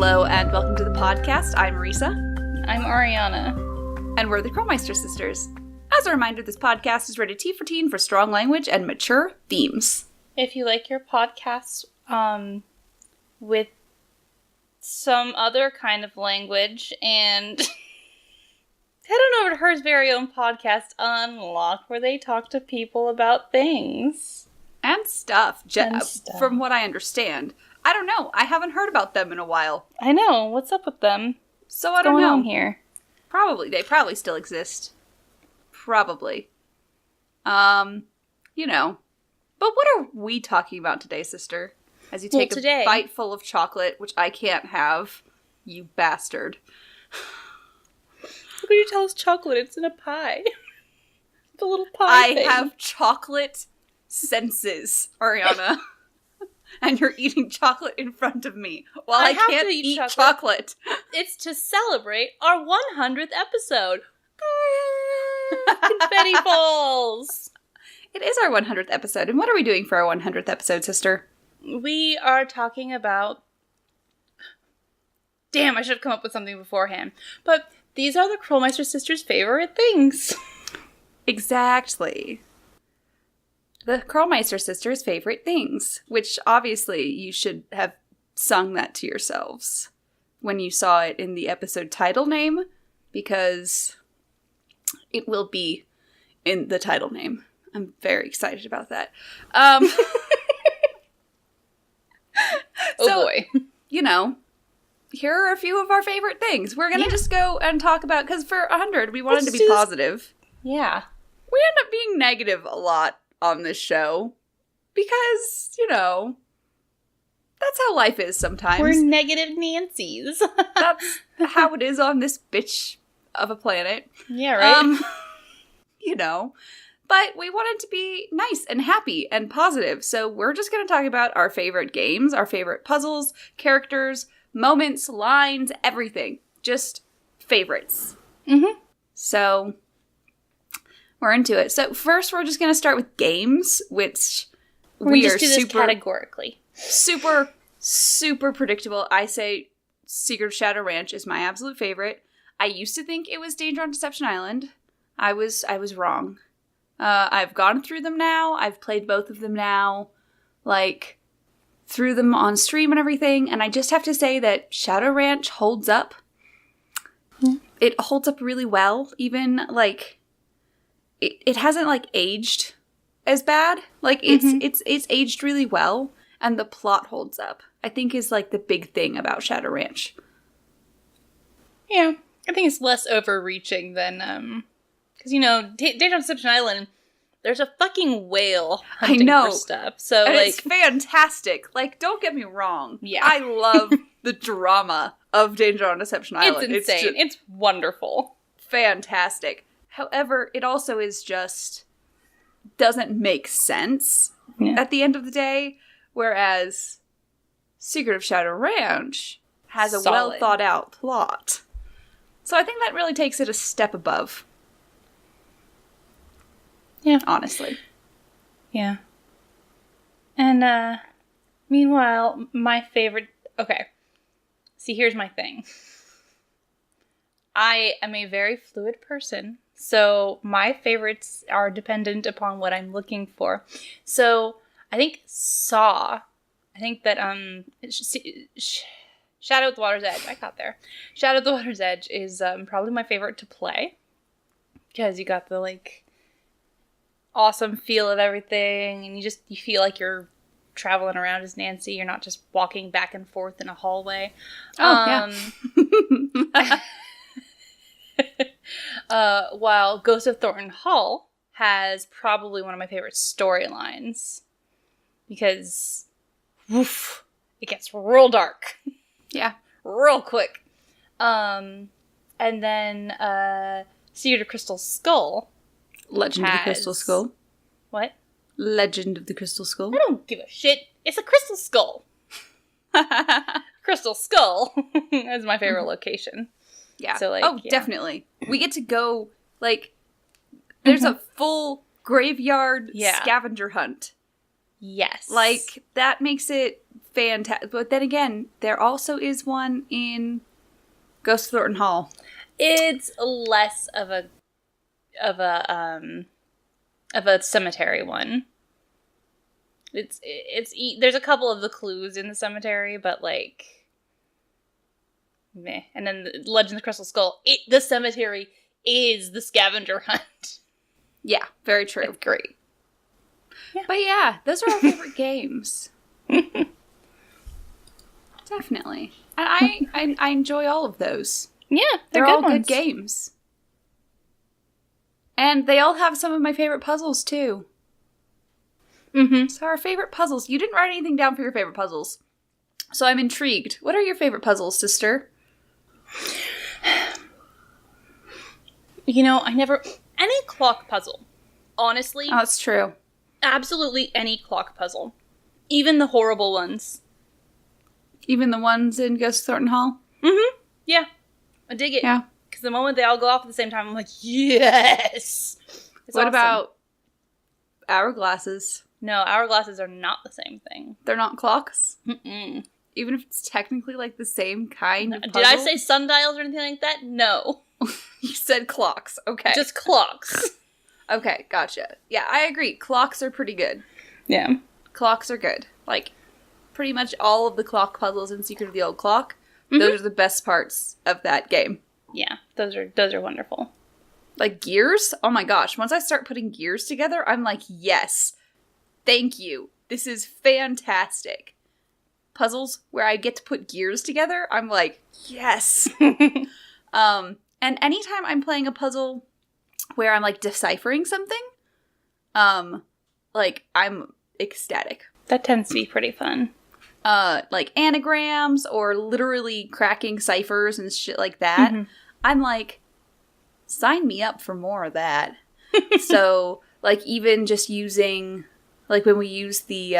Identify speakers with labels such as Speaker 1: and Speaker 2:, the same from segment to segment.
Speaker 1: Hello and welcome to the podcast. I'm Marisa.
Speaker 2: I'm Ariana.
Speaker 1: And we're the Krolmeister sisters. As a reminder, this podcast is rated T for teen for strong language and mature themes.
Speaker 2: If you like your podcasts with some other kind of language and head on over to Her's very own podcast, Unlock, where they talk to people about things.
Speaker 1: And stuff. From what I understand. I don't know. I haven't heard about them in a while.
Speaker 2: I know. What's up with them?
Speaker 1: So I don't know.
Speaker 2: What's going on here?
Speaker 1: Probably. They probably still exist. Probably. You know. But what are we talking about today, sister? As you take a bite full of chocolate, which I can't have. You bastard.
Speaker 2: How could you tell us chocolate? It's in a pie. The little pie thing.
Speaker 1: I have chocolate senses, Ariana. And you're eating chocolate in front of me while I can't eat chocolate.
Speaker 2: It's to celebrate our 100th episode. Confetti balls.
Speaker 1: It is our 100th episode. And what are we doing for our 100th episode, sister?
Speaker 2: We are talking about... Damn, I should have come up with something beforehand. But these are the Krolmeister sisters' favorite things.
Speaker 1: Exactly. The Krolmeister sisters' favorite things, which obviously you should have sung that to yourselves when you saw it in the episode title name, because it will be in the title name. I'm very excited about that.
Speaker 2: Oh boy.
Speaker 1: You know, here are a few of our favorite things. We're going to just go and talk about, because for 100, we wanted to be positive.
Speaker 2: Yeah.
Speaker 1: We end up being negative a lot on this show, because, you know, that's how life is sometimes.
Speaker 2: We're negative Nancys.
Speaker 1: That's how it is on this bitch of a planet.
Speaker 2: Yeah, right?
Speaker 1: You know, but we wanted to be nice and happy and positive, so we're just going to talk about our favorite games, our favorite puzzles, characters, moments, lines, everything. Just favorites.
Speaker 2: Mm-hmm.
Speaker 1: So... we're into it. So first, we're just going to start with games, which we are
Speaker 2: just do this categorically. Super predictable. I say Secret of Shadow Ranch is my absolute favorite. I used to think it was Danger on Deception Island. I was wrong. I've gone through them now. I've played both of them now, like through them on stream and everything. And I just have to say that Shadow Ranch holds up. Mm-hmm. It holds up really well, even like. It hasn't, like, aged as bad. Like, it's aged really well, and the plot holds up, I think is, like, the big thing about Shadow Ranch. Yeah, I think it's less overreaching than, because, you know, Danger on Deception Island, there's a fucking whale hunting for stuff, so,
Speaker 1: and
Speaker 2: like...
Speaker 1: it's fantastic. Like, don't get me wrong.
Speaker 2: Yeah.
Speaker 1: I love the drama of Danger on Deception Island.
Speaker 2: It's insane. It's wonderful.
Speaker 1: Fantastic. However, it also is just doesn't make sense at the end of the day, whereas Secret of Shadow Ranch has a well thought out plot. So I think that really takes it a step above.
Speaker 2: Yeah.
Speaker 1: Honestly.
Speaker 2: Yeah. And, meanwhile, my favorite... Okay. See, here's my thing. I am a very fluid person. So my favorites are dependent upon what I'm looking for. So I think Saw. I think that Shadow at the Water's Edge. I got there. Shadow at the Water's Edge is probably my favorite to play because you got the like awesome feel of everything, and you feel like you're traveling around as Nancy. You're not just walking back and forth in a hallway.
Speaker 1: Oh yeah.
Speaker 2: While Ghost of Thornton Hall has probably one of my favorite storylines because it gets real dark.
Speaker 1: Yeah.
Speaker 2: Real quick. And then Secret of Crystal Skull.
Speaker 1: Legend of the Crystal Skull.
Speaker 2: What?
Speaker 1: Legend of the Crystal Skull.
Speaker 2: I don't give a shit. It's a crystal skull. Crystal Skull is my favorite location.
Speaker 1: Yeah.
Speaker 2: So, like,
Speaker 1: definitely. We get to go, like, there's a full graveyard scavenger hunt.
Speaker 2: Yes.
Speaker 1: Like, that makes it fantastic. But then again, there also is one in Ghost of Thornton Hall.
Speaker 2: It's less of a cemetery one. There's a couple of the clues in the cemetery, but like, meh. And then the Legend of the Crystal Skull. The cemetery is the scavenger hunt.
Speaker 1: Yeah, very true.
Speaker 2: It's great.
Speaker 1: Yeah. But yeah, those are our favorite games. Definitely. And I enjoy all of those.
Speaker 2: Yeah,
Speaker 1: they're
Speaker 2: good
Speaker 1: all
Speaker 2: ones.
Speaker 1: good games. And they all have some of my favorite puzzles, too.
Speaker 2: Mm-hmm.
Speaker 1: So our favorite puzzles. You didn't write anything down for your favorite puzzles. So I'm intrigued. What are your favorite puzzles, sister?
Speaker 2: You know, any clock puzzle. Honestly.
Speaker 1: Oh, that's true.
Speaker 2: Absolutely any clock puzzle. Even the horrible ones.
Speaker 1: Even the ones in Ghost of Thornton Hall?
Speaker 2: Mm-hmm. Yeah. I dig it.
Speaker 1: Yeah.
Speaker 2: Because the moment they all go off at the same time, I'm like, yes! It's
Speaker 1: what
Speaker 2: awesome.
Speaker 1: about hourglasses?
Speaker 2: No, hourglasses are not the same thing.
Speaker 1: They're not clocks?
Speaker 2: Mm-mm.
Speaker 1: Even if it's technically like the same kind of puzzle?
Speaker 2: Did I say sundials or anything like that? No.
Speaker 1: You said clocks. Okay.
Speaker 2: Just clocks.
Speaker 1: Okay, gotcha. Yeah, I agree. Clocks are pretty good.
Speaker 2: Yeah.
Speaker 1: Clocks are good. Like, pretty much all of the clock puzzles in Secret of the Old Clock,
Speaker 2: Mm-hmm.
Speaker 1: those are the best parts of that game.
Speaker 2: Yeah, those are wonderful.
Speaker 1: Like, gears? Oh my gosh. Once I start putting gears together, I'm like, yes. Thank you. This is fantastic. Puzzles where I get to put gears together, I'm like, yes. And anytime I'm playing a puzzle where I'm, like, deciphering something, like, I'm ecstatic.
Speaker 2: That tends to be pretty fun.
Speaker 1: Like, anagrams or literally cracking ciphers and shit like that.
Speaker 2: Mm-hmm.
Speaker 1: I'm like, sign me up for more of that. So, like, even just using, like, when we use the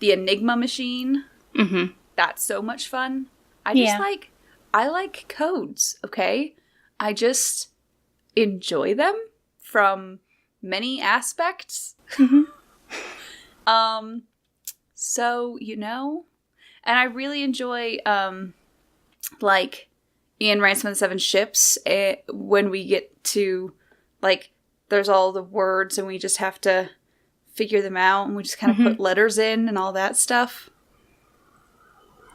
Speaker 1: Enigma machine,
Speaker 2: Mm-hmm.
Speaker 1: that's so much fun. I like codes, okay? I just enjoy them from many aspects.
Speaker 2: Mm-hmm.
Speaker 1: So, you know, and I really enjoy, like, in Ransom of the Seven Ships, when we get to, like, there's all the words and we just have to figure them out and we just kind of put letters in and all that stuff.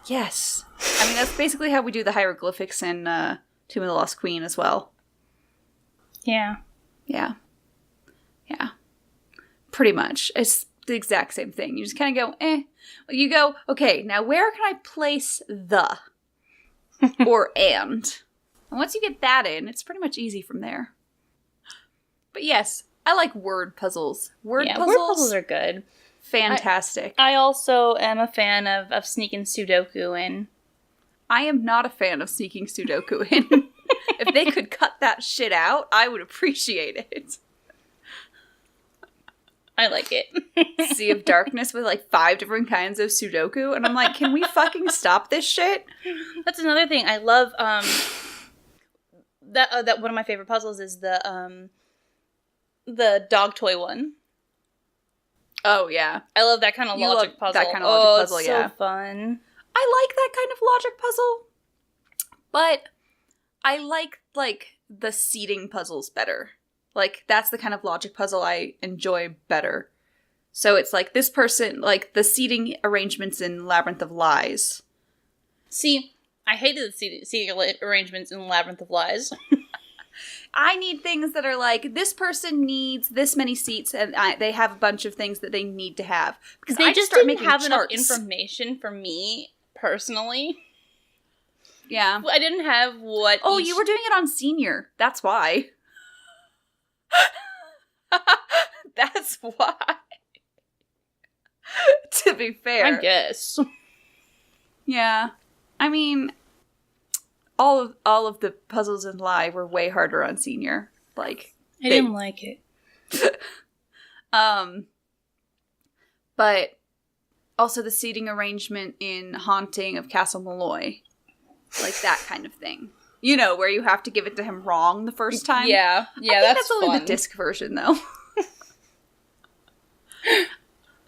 Speaker 1: Yes. I mean, that's basically how we do the hieroglyphics in Tomb of the Lost Queen as well.
Speaker 2: Yeah.
Speaker 1: Yeah. Yeah. Pretty much. It's the exact same thing. You just kind of go, You go, okay, now where can I place the? Or and. And once you get that in, it's pretty much easy from there. But yes, I like word puzzles. Word puzzles
Speaker 2: are good.
Speaker 1: Fantastic.
Speaker 2: I also am a fan of sneaking Sudoku in.
Speaker 1: I am not a fan of sneaking Sudoku in. If they could cut that shit out, I would appreciate it.
Speaker 2: I like it.
Speaker 1: Sea of Darkness with like 5 different kinds of Sudoku, and I'm like, can we fucking stop this shit?
Speaker 2: That's another thing. I love that one of my favorite puzzles is the dog toy one.
Speaker 1: Oh yeah,
Speaker 2: I love that kind of logic puzzle.
Speaker 1: That kind of logic puzzle,
Speaker 2: it's
Speaker 1: yeah.
Speaker 2: So fun.
Speaker 1: I like that kind of logic puzzle, but I like the seating puzzles better. Like, that's the kind of logic puzzle I enjoy better. So it's like this person, like the seating arrangements in Labyrinth of Lies.
Speaker 2: See, I hated the seating arrangements in Labyrinth of Lies.
Speaker 1: I need things that are like, this person needs this many seats, and they have a bunch of things that they need to have. Because
Speaker 2: they
Speaker 1: I
Speaker 2: just
Speaker 1: start
Speaker 2: didn't
Speaker 1: making
Speaker 2: have
Speaker 1: charts.
Speaker 2: enough information for me, personally.
Speaker 1: Yeah.
Speaker 2: I didn't have what
Speaker 1: Oh, you were doing it on Senior. That's why. That's why. To be fair.
Speaker 2: I guess.
Speaker 1: Yeah. I mean, all of the puzzles in Live were way harder on Senior. Like,
Speaker 2: I didn't like it.
Speaker 1: But also the seating arrangement in Haunting of Castle Malloy. Like that kind of thing. You know, where you have to give it to him wrong the first time.
Speaker 2: Yeah,
Speaker 1: I think that's only the disc version, though.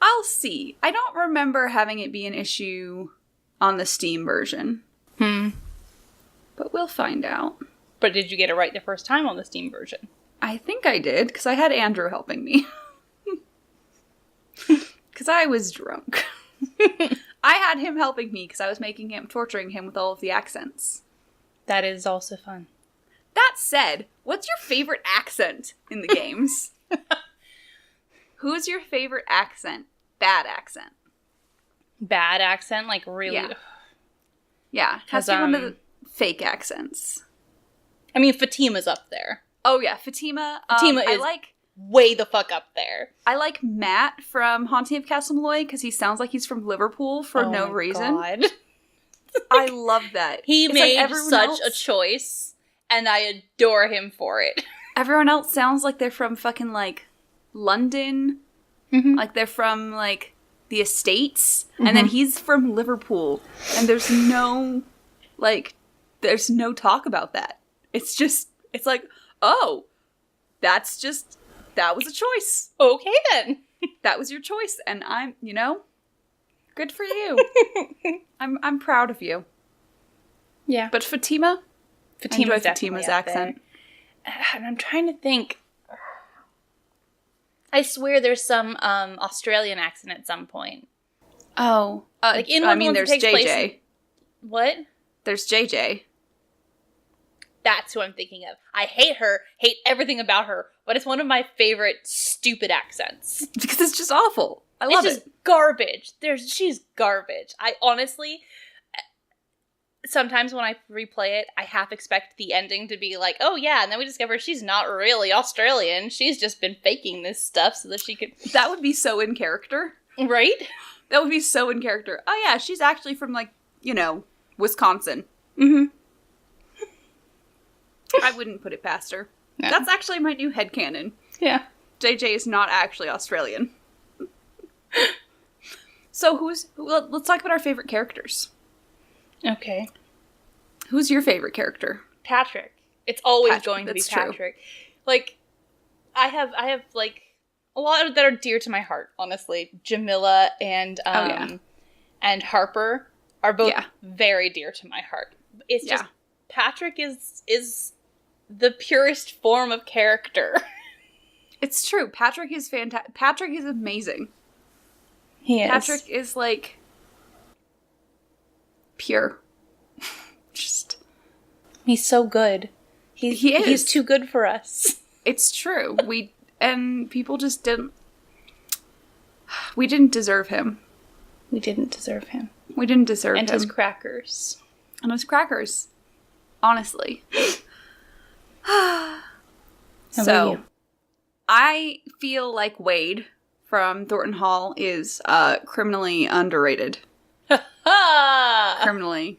Speaker 1: I'll see. I don't remember having it be an issue on the Steam version. But we'll find out.
Speaker 2: But did you get it right the first time on the Steam version?
Speaker 1: I think I did, because I had Andrew helping me. Because I was drunk. I had him helping me because I was torturing him with all of the accents.
Speaker 2: That is also fun.
Speaker 1: That said, what's your favorite accent in the games? Who's your favorite accent? Bad accent.
Speaker 2: Bad accent? Like, really?
Speaker 1: Yeah. Has to be one of the fake accents.
Speaker 2: I mean, Fatima's up there.
Speaker 1: Oh, yeah. Fatima.
Speaker 2: Fatima is way the fuck up there.
Speaker 1: I like Matt from Haunting of Castle Malloy because he sounds like he's from Liverpool for no reason. God. I love that.
Speaker 2: He made such a choice, and I adore him for it.
Speaker 1: Everyone else sounds like they're from fucking, like, London. Like, they're from, like, the estates. And then he's from Liverpool. And there's no, like, there's no talk about that. It's just, it's like, oh, that was a choice.
Speaker 2: Okay, then.
Speaker 1: That was your choice. And I'm, good for you. I'm proud of you.
Speaker 2: Yeah.
Speaker 1: But Fatima's Fatima's accent.
Speaker 2: And I'm trying to think. I swear there's some Australian accent at some point.
Speaker 1: Oh.
Speaker 2: Like in
Speaker 1: there's JJ.
Speaker 2: What?
Speaker 1: There's JJ.
Speaker 2: That's who I'm thinking of. I hate her, hate everything about her, but it's one of my favorite stupid accents.
Speaker 1: Because it's just awful. I love it.
Speaker 2: It's just garbage. She's garbage. I honestly, sometimes when I replay it, I half expect the ending to be like, oh yeah, and then we discover she's not really Australian. She's just been faking this stuff so that she could...
Speaker 1: That would be so in character.
Speaker 2: Right?
Speaker 1: That would be so in character. Oh yeah, she's actually from, like, Wisconsin. I wouldn't put it past her. No. That's actually my new headcanon.
Speaker 2: Yeah.
Speaker 1: JJ is not actually Australian. So let's talk about our favorite characters.
Speaker 2: Okay.
Speaker 1: Who's your favorite character?
Speaker 2: Patrick. It's always going to be Patrick.
Speaker 1: True.
Speaker 2: Like, I have like a lot that are dear to my heart, honestly. Jamila and and Harper are both very dear to my heart. It's just Patrick is the purest form of character.
Speaker 1: It's true. Patrick is fantastic. Patrick is amazing.
Speaker 2: He is.
Speaker 1: Patrick is, like, pure. Just.
Speaker 2: He's so good. He is. He's too good for us.
Speaker 1: It's true. People just didn't. We didn't deserve him.
Speaker 2: We didn't deserve him.
Speaker 1: We didn't deserve him.
Speaker 2: And his crackers.
Speaker 1: And his crackers. Honestly. So, I feel like Wade from Thornton Hall is criminally underrated. Criminally.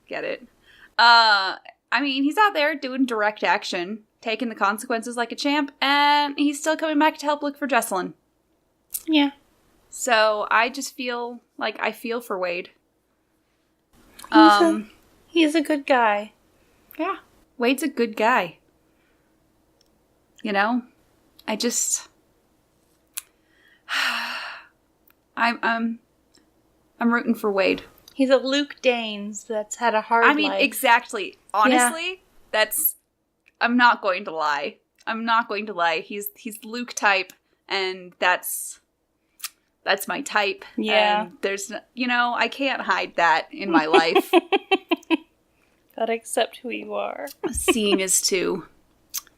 Speaker 1: Get it? I mean, he's out there doing direct action, taking the consequences like a champ, and he's still coming back to help look for Jesselyn.
Speaker 2: Yeah. So,
Speaker 1: I just feel like I feel for Wade.
Speaker 2: He's a good guy.
Speaker 1: Yeah. Wade's a good guy. I'm rooting for Wade.
Speaker 2: He's a Luke Danes that's had a hard life.
Speaker 1: Exactly. Honestly, I'm not going to lie. He's Luke type, and that's my type.
Speaker 2: Yeah.
Speaker 1: And there's, I can't hide that in my life.
Speaker 2: Gotta accept who you are.
Speaker 1: Seeing as to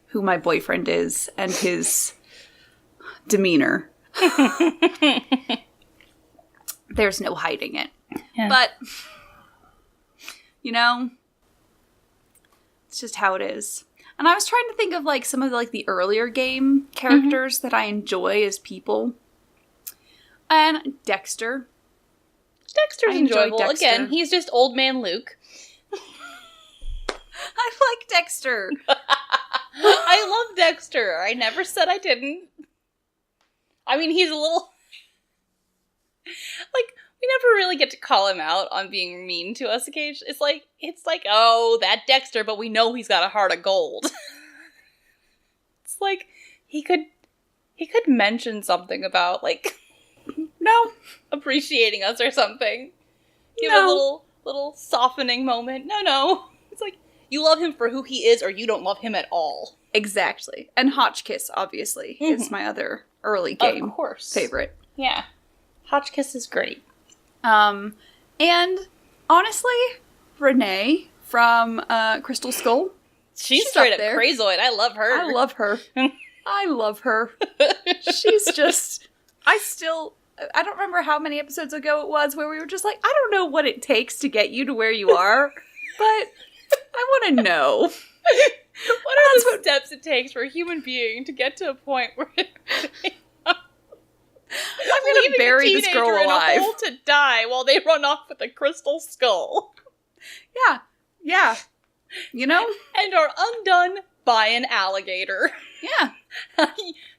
Speaker 1: who my boyfriend is and his demeanor. There's no hiding it. Yeah. But, it's just how it is. And I was trying to think of, like, some of the earlier game characters that I enjoy as people. And Dexter.
Speaker 2: Dexter's enjoyable. Dexter. Again, he's just old man Luke.
Speaker 1: I like Dexter.
Speaker 2: I love Dexter. I never said I didn't. I mean, he's a little... like, we never really get to call him out on being mean to us occasionally. It's like, oh, that Dexter, but we know he's got a heart of gold. It's like, he could mention something about, like...
Speaker 1: No.
Speaker 3: appreciating us or something. Give it a little softening moment. No. It's like, you love him for who he is or you don't love him at all.
Speaker 1: Exactly. And Hotchkiss, obviously, is my other early game favorite.
Speaker 3: Yeah. Hotchkiss is great.
Speaker 1: And honestly, Renee from Crystal Skull.
Speaker 3: She's straight up crazoid. I love her.
Speaker 1: I love her. I love her. She's just... I don't remember how many episodes ago it was where we were just like, I don't know what it takes to get you to where you are, but I want to know.
Speaker 3: What are the steps it takes for a human being to get to a point where I'm
Speaker 1: going to bury this girl alive
Speaker 3: in a hole to die while they run off with a crystal skull?
Speaker 1: Yeah. You know?
Speaker 3: And are undone by an alligator.
Speaker 1: Yeah.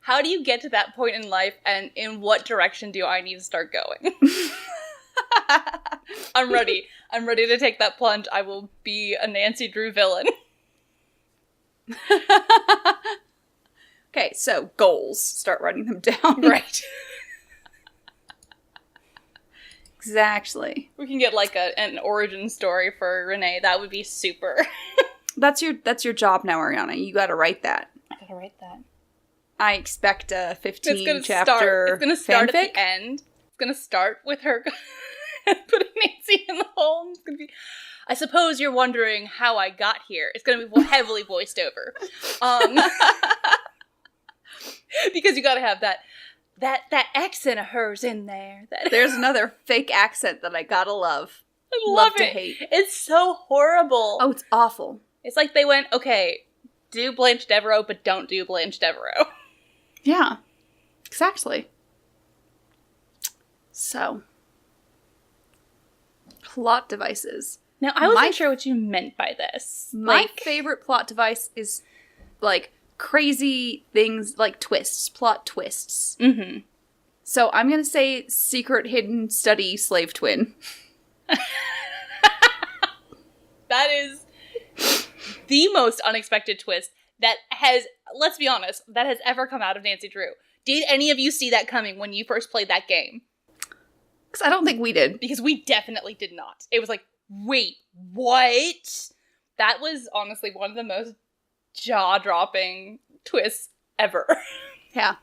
Speaker 3: How do you get to that point in life, and in what direction do I need to start going? I'm ready. I'm ready to take that plunge. I will be a Nancy Drew villain.
Speaker 1: Okay, so goals. Start writing them down.
Speaker 3: Right.
Speaker 1: Exactly.
Speaker 3: We can get like an origin story for Renee. That would be super.
Speaker 1: That's your job now, Ariana. You gotta write that.
Speaker 3: I gotta write that.
Speaker 1: I expect a 15-chapter
Speaker 3: It's gonna start
Speaker 1: fanfic.
Speaker 3: At the end. It's gonna start with her putting Nancy in the hole. It's gonna be, I suppose you're wondering how I got here. It's gonna be heavily voiced over. Because you gotta have that accent of hers in there.
Speaker 1: There's another fake accent that I gotta love.
Speaker 3: I love it.
Speaker 1: To hate.
Speaker 3: It's so horrible.
Speaker 1: Oh, it's awful.
Speaker 3: It's like they went, okay, do Blanche Devereaux, but don't do Blanche Devereaux.
Speaker 1: Yeah, exactly. So, plot devices.
Speaker 3: Now, I wasn't sure what you meant by this.
Speaker 1: My favorite plot device is, like, crazy things, like twists, plot twists.
Speaker 3: Mm-hmm.
Speaker 1: So, I'm gonna say secret hidden study slave twin.
Speaker 3: That is the most unexpected twist that has, let's be honest, that has ever come out of Nancy Drew. Did any of you see that coming when you first played that game?
Speaker 1: Because I don't think we did.
Speaker 3: Because we definitely did not. It was like, wait, what? That was honestly one of the most jaw-dropping twists ever.
Speaker 1: Yeah.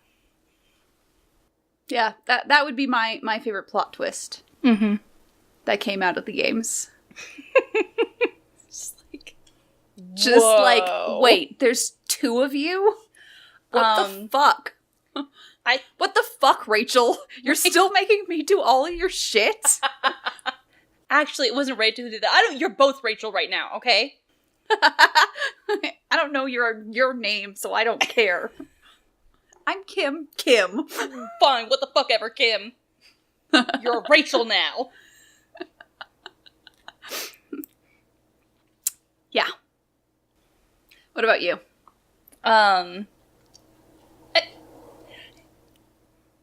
Speaker 1: Yeah, that would be my favorite plot twist.
Speaker 3: Mm-hmm.
Speaker 1: That came out of the games.
Speaker 3: Just
Speaker 1: like, wait, there's two of you? What the fuck? What the fuck, Rachel? You're still making me do all of your shit?
Speaker 3: Actually, it wasn't Rachel who did that. You're both Rachel right now, okay?
Speaker 1: I don't know your name, so I don't care. I'm Kim.
Speaker 3: Fine, what the fuck ever, Kim. You're a Rachel now.
Speaker 1: Yeah. What about you?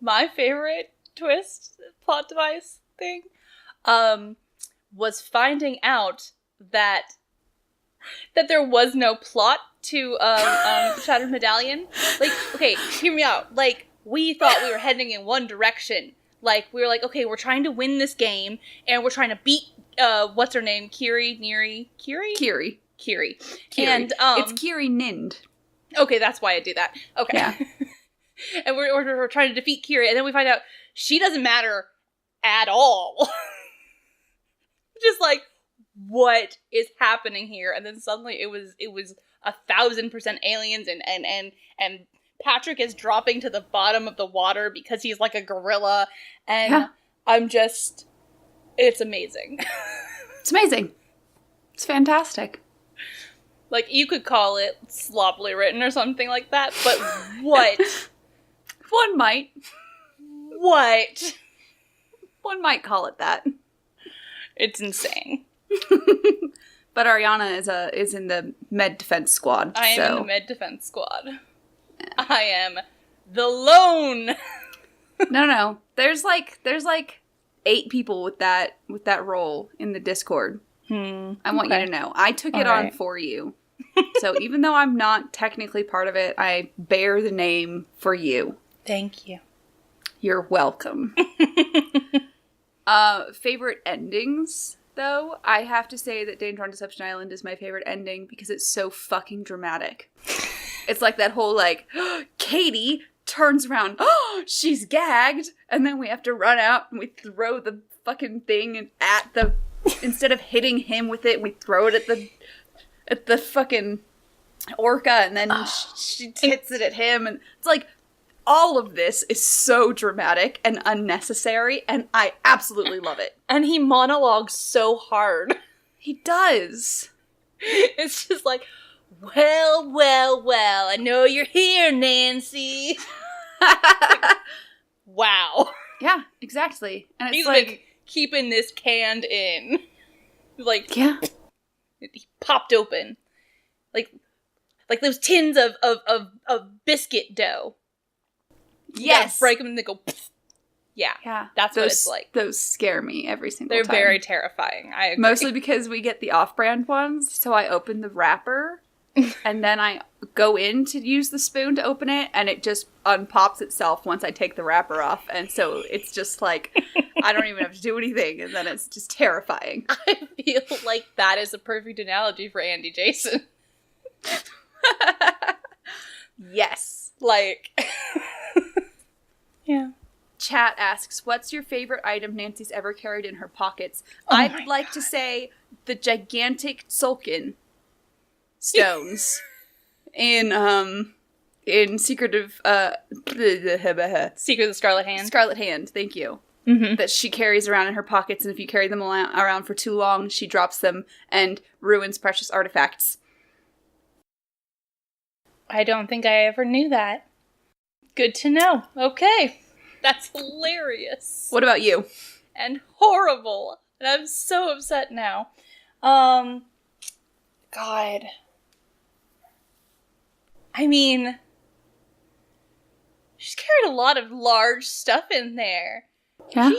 Speaker 3: My favorite twist, plot device thing, was finding out that there was no plot to Shattered Medallion. Like, okay, hear me out. Like, we thought we were heading in one direction. Like, we were like, okay, we're trying to win this game, and we're trying to beat, what's her name? Kiri? And,
Speaker 1: it's Kiri Nind.
Speaker 3: Okay, that's why I do that. Okay.
Speaker 1: Yeah.
Speaker 3: And we're trying to defeat Kiri, and then we find out she doesn't matter at all. Just like, what is happening here? And then suddenly it was 1,000% aliens, and Patrick is dropping to the bottom of the water because he's like a gorilla, and it's amazing.
Speaker 1: It's amazing. It's fantastic.
Speaker 3: Like, you could call it sloppily written or something like that, but what?
Speaker 1: One might.
Speaker 3: What?
Speaker 1: One might call it that.
Speaker 3: It's insane.
Speaker 1: But Ariana is in the med defense squad.
Speaker 3: I am in the med defense squad. I am the lone.
Speaker 1: No. There's like 8 people with that role in the Discord. I want you to know. I took it on for you. So even though I'm not technically part of it, I bear the name for you.
Speaker 3: Thank you.
Speaker 1: You're welcome. Favorite endings, though? I have to say that Danger on Deception Island is my favorite ending because it's so fucking dramatic. It's like that whole, like, Katie turns around, she's gagged, and then we have to run out and we throw the fucking thing at the, instead of hitting him with it, we throw it at the fucking orca, and then she hits it at him, and it's like, all of this is so dramatic and unnecessary, and I absolutely love it.
Speaker 3: And he monologues so hard.
Speaker 1: He does.
Speaker 3: It's just like, well, I know you're here, Nancy. Wow.
Speaker 1: Yeah, exactly. And it's
Speaker 3: He's
Speaker 1: like
Speaker 3: been keeping this canned in. Like,
Speaker 1: yeah.
Speaker 3: He popped open. Like those tins of biscuit dough.
Speaker 1: Yes.
Speaker 3: Break them and they go, pfft. Yeah.
Speaker 1: Yeah.
Speaker 3: That's what it's like.
Speaker 1: Those scare me every single
Speaker 3: They're
Speaker 1: time.
Speaker 3: very terrifying. I agree.
Speaker 1: Mostly because we get the off-brand ones, so I open the wrapper, and then I go in to use the spoon to open it, and it just unpops itself once I take the wrapper off, and so it's just like, I don't even have to do anything, and then it's just terrifying.
Speaker 3: I feel like that is a perfect analogy for Andy Jason.
Speaker 1: Yes.
Speaker 3: Like... Yeah.
Speaker 1: Chat asks, what's your favorite item Nancy's ever carried in her pockets?
Speaker 3: Oh
Speaker 1: I would like to say the gigantic Sulkin stones in Secret of
Speaker 3: Secret of the Scarlet Hand.
Speaker 1: Scarlet Hand, thank you.
Speaker 3: Mm-hmm.
Speaker 1: That she carries around in her pockets, and if you carry them around for too long, she drops them and ruins precious artifacts.
Speaker 3: I don't think I ever knew that. Good to know. Okay. That's hilarious.
Speaker 1: What about you?
Speaker 3: And horrible. And I'm so upset now. God. I mean, she's carried a lot of large stuff in there.
Speaker 1: Yeah.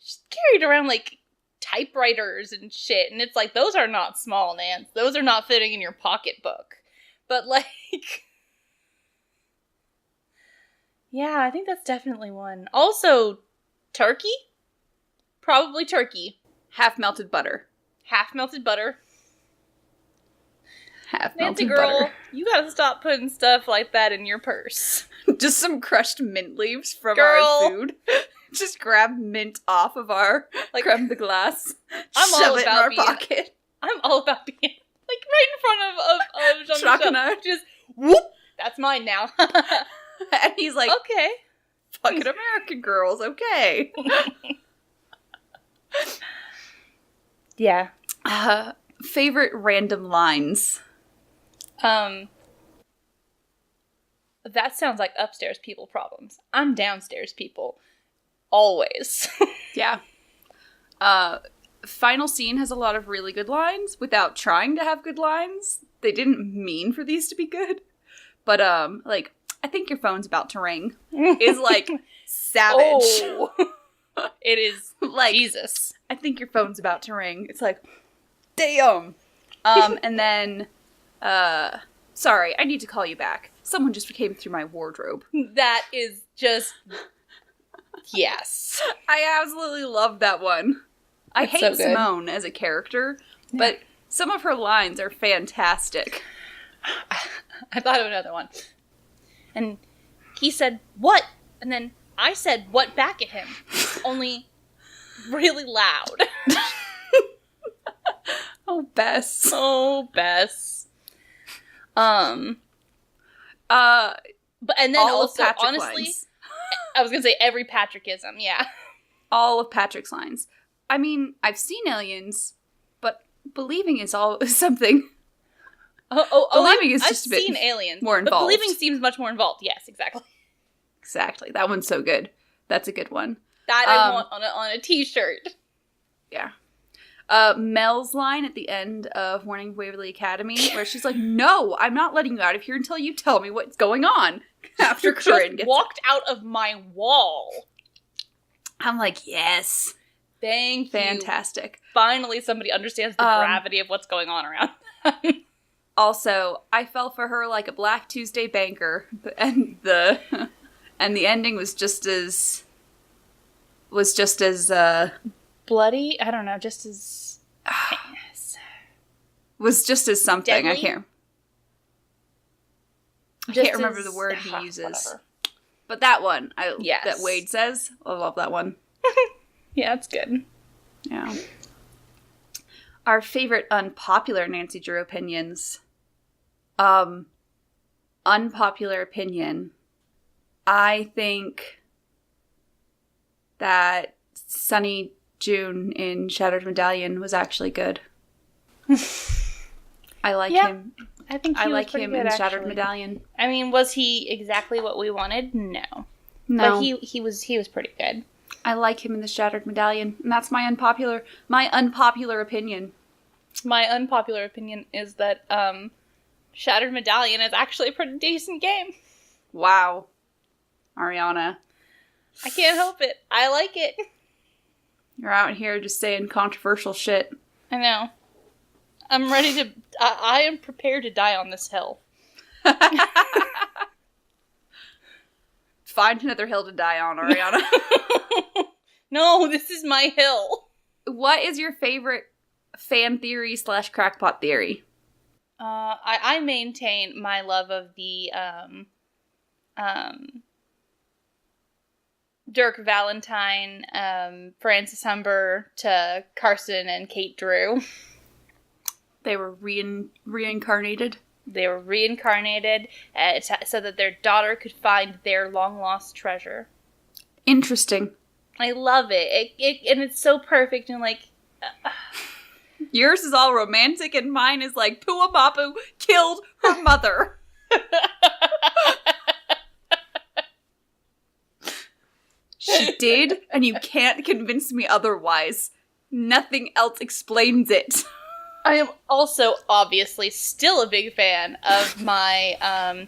Speaker 3: She's carried around, like, typewriters and shit, and it's like, those are not small, Nance. Those are not fitting in your pocketbook. But, like... Yeah, I think that's definitely one. Also, turkey? Probably turkey.
Speaker 1: Half melted butter.
Speaker 3: Half melted butter.
Speaker 1: Half
Speaker 3: Nancy
Speaker 1: melted
Speaker 3: girl,
Speaker 1: butter.
Speaker 3: you gotta stop putting stuff like that in your purse.
Speaker 1: Just some crushed mint leaves from
Speaker 3: Girl.
Speaker 1: our food. Just grab mint off of our creme de glace.
Speaker 3: I'm
Speaker 1: shove
Speaker 3: all
Speaker 1: it in
Speaker 3: about
Speaker 1: our
Speaker 3: being-
Speaker 1: pocket.
Speaker 3: I'm all about being, like, right in front of
Speaker 1: Jacques
Speaker 3: Jean-Michel.
Speaker 1: and I.
Speaker 3: Just, whoop! That's mine now.
Speaker 1: And he's like,
Speaker 3: Okay.
Speaker 1: fucking American girls, okay.
Speaker 3: Yeah.
Speaker 1: Favorite random lines?
Speaker 3: That sounds like upstairs people problems. I'm downstairs people. Always.
Speaker 1: Yeah. Final scene has a lot of really good lines without trying to have good lines. They didn't mean for these to be good. But, like, I think your phone's about to ring is, like, savage.
Speaker 3: Oh. It is,
Speaker 1: like,
Speaker 3: Jesus.
Speaker 1: I think your phone's about to ring. It's like, damn. And then, sorry, I need to call you back. Someone just came through my wardrobe.
Speaker 3: That is just, yes.
Speaker 1: I absolutely love that one. I
Speaker 3: It's
Speaker 1: hate
Speaker 3: so good.
Speaker 1: Simone as a character, but some of her lines are fantastic.
Speaker 3: I thought of another one. And he said, what? And then I said, what back at him? Only really loud.
Speaker 1: Oh, Bess.
Speaker 3: Oh, Bess. But, and then
Speaker 1: All of
Speaker 3: also,
Speaker 1: Patrick
Speaker 3: honestly,
Speaker 1: lines.
Speaker 3: I was gonna say every Patrickism, yeah.
Speaker 1: All of Patrick's lines. I mean, I've seen aliens, but believing is something. Believing is just a bit
Speaker 3: seen aliens,
Speaker 1: more
Speaker 3: but
Speaker 1: involved.
Speaker 3: believing seems much more involved. Yes, exactly.
Speaker 1: Exactly. That one's so good. That's a good one.
Speaker 3: That I want on a t-shirt.
Speaker 1: Yeah. Mel's line at the end of Morning Waverly Academy, where she's like, "No, I'm not letting you out of here until you tell me what's going on." After Corinne
Speaker 3: just
Speaker 1: gets
Speaker 3: walked out of my wall.
Speaker 1: I'm like, yes.
Speaker 3: Thank you.
Speaker 1: Fantastic.
Speaker 3: Finally, somebody understands the gravity of what's going on around.
Speaker 1: Also, I fell for her like a Black Tuesday banker, and the And the ending was just as
Speaker 3: bloody? I don't know, just as
Speaker 1: was just as something.
Speaker 3: Deadly?
Speaker 1: I can't remember the word he uses.
Speaker 3: Whatever.
Speaker 1: But that one,
Speaker 3: Yes.
Speaker 1: that Wade says, I love that one.
Speaker 3: Yeah, it's good.
Speaker 1: Yeah. Our favorite unpopular Nancy Drew opinions. Unpopular opinion. I think that Sunny June in Shattered Medallion was actually good. I like him.
Speaker 3: I think
Speaker 1: I like him in Shattered Medallion.
Speaker 3: I mean, was he exactly what we wanted? No.
Speaker 1: No.
Speaker 3: But he was pretty good.
Speaker 1: I like him in the Shattered Medallion, and that's my unpopular opinion.
Speaker 3: My unpopular opinion is that Shattered Medallion is actually a pretty decent game.
Speaker 1: Wow. Ariana.
Speaker 3: I can't help it. I like it.
Speaker 1: You're out here just saying controversial shit.
Speaker 3: I know. I'm ready to... I am prepared to die on this hill.
Speaker 1: Find another hill to die on, Ariana.
Speaker 3: No, this is my hill.
Speaker 1: What is your favorite fan theory / crackpot theory?
Speaker 3: I maintain my love of the Dirk Valentine, Francis Humber to Carson and Kate Drew.
Speaker 1: They were reincarnated.
Speaker 3: They were reincarnated so that their daughter could find their long-lost treasure.
Speaker 1: Interesting.
Speaker 3: I love it. And it's so perfect and like...
Speaker 1: Yours is all romantic and mine is like Puamapu killed her mother. She did, and you can't convince me otherwise. Nothing else explains it.
Speaker 3: I am also obviously still a big fan of my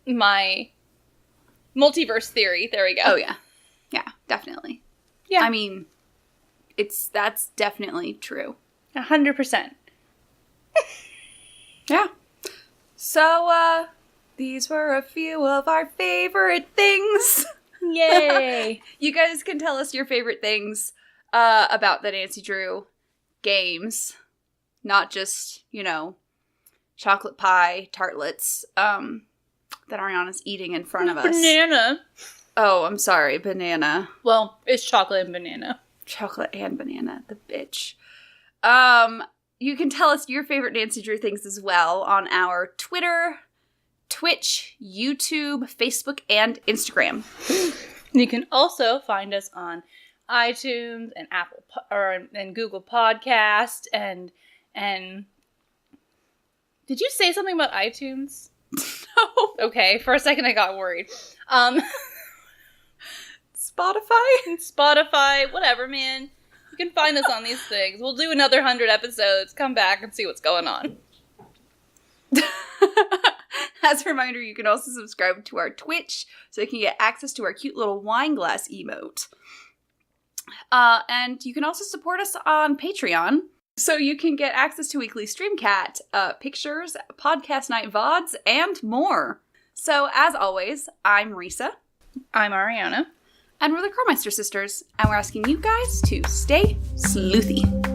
Speaker 3: my multiverse theory. There we go.
Speaker 1: Oh yeah. Yeah, definitely.
Speaker 3: Yeah.
Speaker 1: I mean, that's definitely true.
Speaker 3: 100%.
Speaker 1: Yeah. So, these were a few of our favorite things.
Speaker 3: Yay!
Speaker 1: You guys can tell us your favorite things about the Nancy Drew games. Not just, chocolate pie tartlets that Ariana's eating in front of us.
Speaker 3: Banana.
Speaker 1: Oh, I'm sorry, banana.
Speaker 3: Well, it's chocolate and banana.
Speaker 1: Chocolate and banana, the bitch. You can tell us your favorite Nancy Drew things as well on our Twitter, Twitch, YouTube, Facebook, and Instagram.
Speaker 3: You can also find us on iTunes and and Google Podcast and did you say something about iTunes?
Speaker 1: No.
Speaker 3: Okay, for a second I got worried. Spotify, whatever, man. You can find us on these things. We'll do another 100 episodes, come back and see what's going on.
Speaker 1: As a reminder, you can also subscribe to our Twitch so you can get access to our cute little wine glass emote. And you can also support us on Patreon so you can get access to weekly Streamcat, pictures, podcast night VODs, and more. So, as always, I'm Risa.
Speaker 3: I'm Ariana.
Speaker 1: And we're the Krolmeister sisters, and we're asking you guys to stay sleuthy.